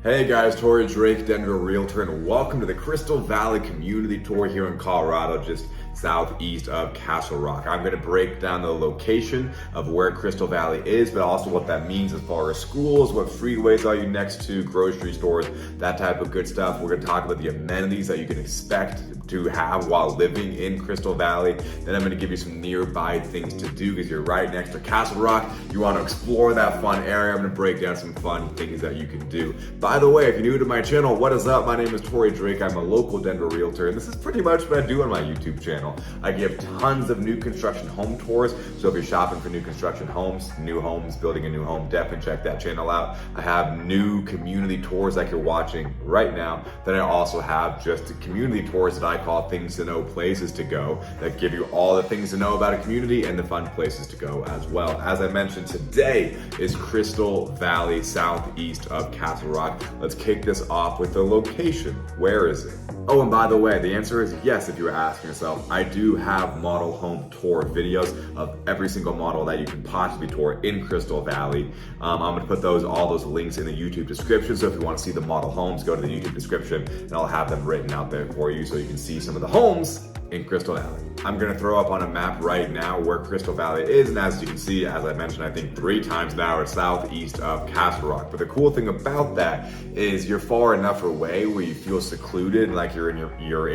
Hey guys, Torrey Drake, Denver Realtor, and welcome to the Crystal Valley Community Tour here in Colorado, just southeast of Castle Rock. I'm going to break down the location of where Crystal Valley is, but also what that means as far as schools, what freeways are you next to, grocery stores, that type of good stuff. We're going to talk about the amenities that you can expect to have while living in Crystal Valley. Then I'm going to give you some nearby things to do because you're right next to Castle Rock. You want to explore that fun area. I'm going to break down some fun things that you can do. By the way, if you're new to my channel, what is up? My name is Torrey Drake. I'm a local Denver Realtor, and this is pretty much what I do on my YouTube channel. I give tons of new construction home tours, so if you're shopping for new construction homes, new homes, building a new home, definitely check that channel out. I have new community tours like you're watching right now. Then I also have just community tours that I call things to know, places to go, that give you all the things to know about a community and the fun places to go as well. As I mentioned, today is Crystal Valley, southeast of Castle Rock. Let's kick this off with the location. Where is it? Oh, and by the way, the answer is yes if you were asking yourself. I do have model home tour videos of every single model that you can possibly tour in Crystal Valley. I'm gonna put all those links in the YouTube description, so if you wanna see the model homes, go to the YouTube description and I'll have them written out there for you so you can see some of the homes in Crystal Valley. I'm gonna throw up on a map right now where Crystal Valley is, and as you can see, as I mentioned, I think 3 times now, it's southeast of Castle Rock. But the cool thing about that is you're far enough away where you feel secluded, like you're in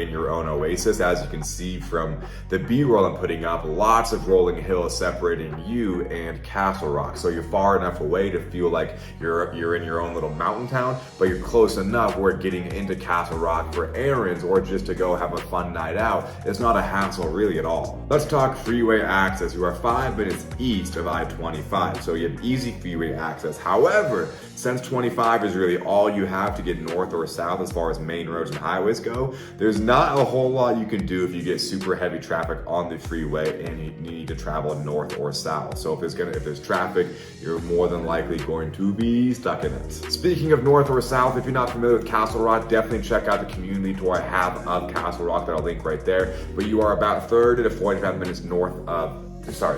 your own oasis. As you can see from the B-roll I'm putting up, lots of rolling hills separating you and Castle Rock. So you're far enough away to feel like you're in your own little mountain town, but you're close enough where getting into Castle Rock for errands or just to go have a fun night out, it's not a hassle really at all. Let's talk freeway access. You are 5 minutes east of I-25, so you have easy freeway access. However, since 25 is really all you have to get north or south as far as main roads and highways go, there's not a whole lot you can do if you get super heavy traffic on the freeway and you need to travel north or south. So if there's traffic, you're more than likely going to be stuck in it. Speaking of north or south, if you're not familiar with Castle Rock, definitely check out the community tour I have of Castle Rock that I'll link right there. But you are about 30 to 45 minutes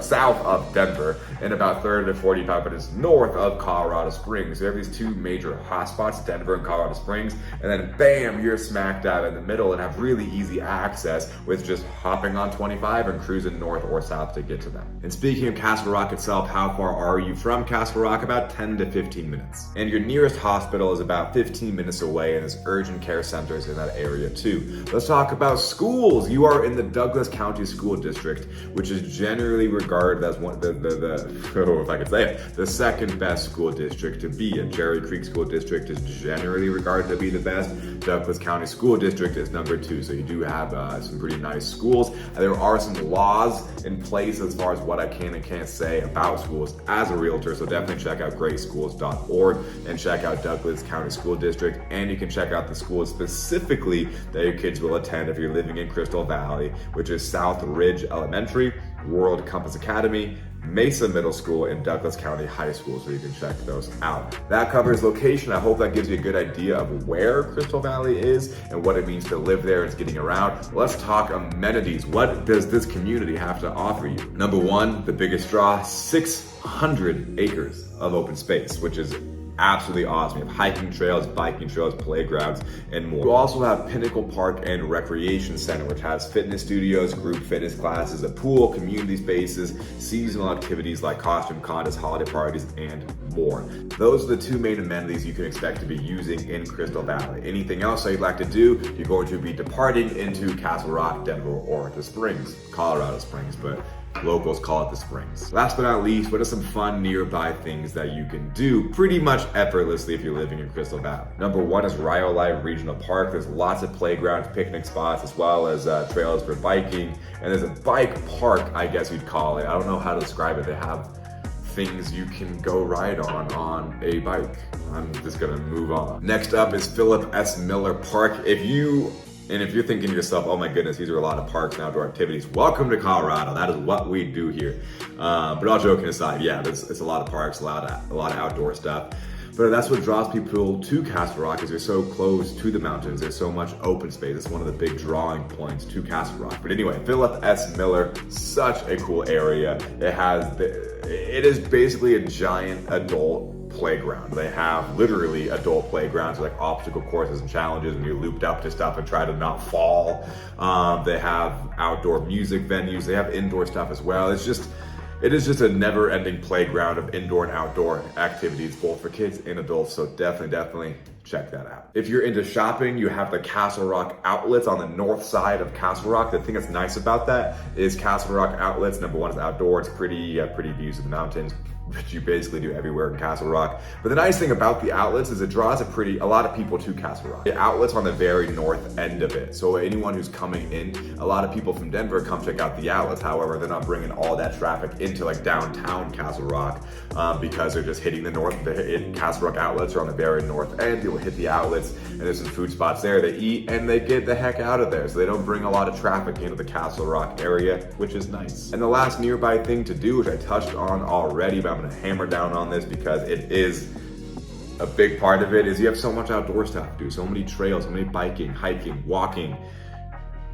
south of Denver and about 30 to 45 minutes north of Colorado Springs. So you have these 2 major hotspots, Denver and Colorado Springs, and then bam, you're smack dab in the middle and have really easy access with just hopping on 25 and cruising north or south to get to them. And speaking of Castle Rock itself, how far are you from Castle Rock? About 10 to 15 minutes. And your nearest hospital is about 15 minutes away, and there's urgent care centers in that area too. Let's talk about schools. You are in the Douglas County School District, which is generally regarded as the second best school district to be in. Cherry Creek School District is generally regarded to be the best. Douglas County School District is number 2. So you do have some pretty nice schools. There are some laws in place as far as what I can and can't say about schools as a realtor. So definitely check out greatschools.org and check out Douglas County School District. And you can check out the schools specifically that your kids will attend if you're living in Crystal Valley, which is South Ridge Elementary, World Compass Academy, Mesa Middle School, and Douglas County High School, so you can check those out. That covers location. I hope that gives you a good idea of where Crystal Valley is and what it means to live there and getting around. Let's talk amenities. What does this community have to offer you? Number 1, the biggest draw, 600 acres of open space, which is absolutely awesome. You have hiking trails, biking trails, playgrounds, and more. You also have Pinnacle Park and Recreation Center, which has fitness studios, group fitness classes, a pool, community spaces, seasonal activities like costume contests, holiday parties, and more. Those are the 2 main amenities you can expect to be using in Crystal Valley. Anything else that you'd like to do, you're going to be departing into Castle Rock, Denver, or the Springs, Colorado Springs, but locals call it the Springs. Last but not least, what are some fun nearby things that you can do pretty much effortlessly if you're living in Crystal Valley? Number 1 is Rhyolite Regional Park. There's lots of playgrounds, picnic spots, as well as trails for biking. And there's a bike park, I guess you'd call it. I don't know how to describe it. They have things you can go ride on a bike. I'm just gonna move on. Next up is Philip S. Miller Park. If you're thinking to yourself, oh my goodness, these are a lot of parks and outdoor activities, welcome to Colorado. That is what we do here. But all joking aside, yeah, it's a lot of parks, a lot of outdoor stuff. But that's what draws people to Castle Rock, is they're so close to the mountains. There's so much open space. It's one of the big drawing points to Castle Rock. But anyway, Philip S. Miller, such a cool area. It is basically a giant adult playground. They have literally adult playgrounds, like obstacle courses and challenges, and you're looped up to stuff and try to not fall. They have outdoor music venues. They have indoor stuff as well. It is just a never-ending playground of indoor and outdoor activities, both for kids and adults. So definitely check that out. If you're into shopping, you have the Castle Rock outlets on the north side of Castle Rock. The thing that's nice about that is Castle Rock outlets, number one, is outdoor. It's pretty views of the mountains, which you basically do everywhere in Castle Rock. But the nice thing about the outlets is it draws a lot of people to Castle Rock. The outlets on the very north end of it. So anyone who's coming in, a lot of people from Denver come check out the outlets. However, they're not bringing all that traffic into like downtown Castle Rock because they're just hitting the north. Castle Rock outlets are on the very north end. People hit the outlets and there's some food spots there. They eat and they get the heck out of there. So they don't bring a lot of traffic into the Castle Rock area, which is nice. And the last nearby thing to do, which I touched on already, but I'm gonna hammer down on this because it is a big part of it, is you have so much outdoor stuff to do. So many trails, so many biking, hiking, walking,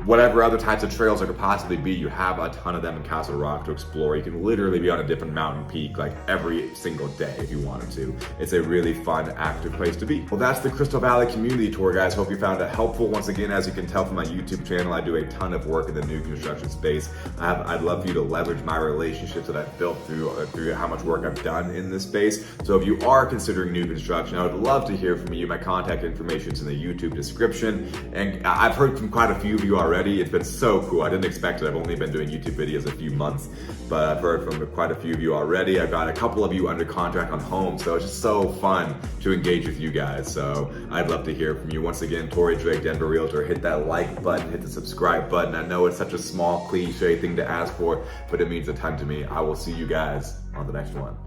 whatever other types of trails there could possibly be. You have a ton of them in Castle Rock to explore. You can literally be on a different mountain peak like every single day if you wanted to. It's a really fun, active place to be. Well, that's the Crystal Valley community tour, guys. Hope you found it helpful. Once again, as you can tell from my YouTube channel, I do a ton of work in the new construction space. I'd love for you to leverage my relationships that I've built through how much work I've done in this space. So if you are considering new construction, I would love to hear from you. My contact information is in the YouTube description. And I've heard from quite a few of you already. It's been so cool. I didn't expect it. I've only been doing YouTube videos a few months, but I've heard from quite a few of you already. I've got a couple of you under contract on homes, so it's just so fun to engage with you guys. So I'd love to hear from you. Once again, Torrey Drake, Denver Realtor. Hit that like button, hit the subscribe button. I know it's such a small, cliche thing to ask for, but it means a ton to me. I will see you guys on the next one.